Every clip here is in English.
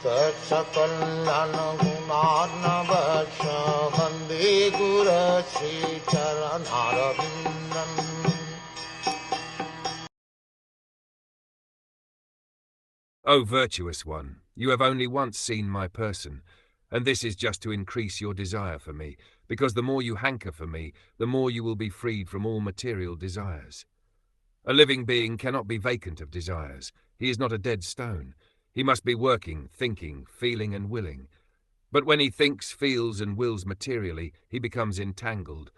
Sakal Gunarnavasha Vande Guru Sri Charanaravindan. O virtuous one, you have only once seen my person, and this is just to increase your desire for me, because the more you hanker for me, the more you will be freed from all material desires. A living being cannot be vacant of desires. He is not a dead stone. He must be working, thinking, feeling, and willing. But when he thinks, feels, and wills materially, he becomes entangled.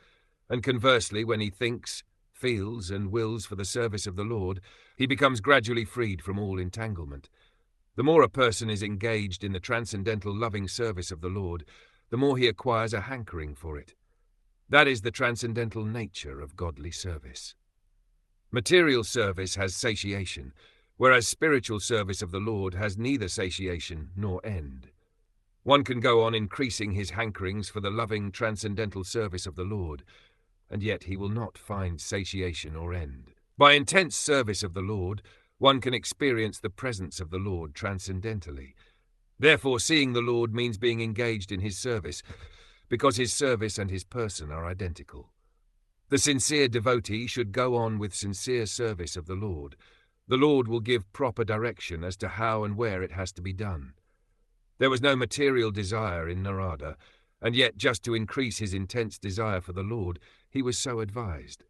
And conversely, when he thinks, feels, and wills for the service of the Lord, he becomes gradually freed from all entanglement. The more a person is engaged in the transcendental loving service of the Lord, the more he acquires a hankering for it. That is the transcendental nature of godly service. Material service has satiation, whereas spiritual service of the Lord has neither satiation nor end. One can go on increasing his hankerings for the loving transcendental service of the Lord, and yet he will not find satiation or end. By intense service of the Lord, one can experience the presence of the Lord transcendentally. Therefore, seeing the Lord means being engaged in his service, because his service and his person are identical. The sincere devotee should go on with sincere service of the Lord. The Lord will give proper direction as to how and where it has to be done. There was no material desire in Narada, and yet just to increase his intense desire for the Lord, he was so advised.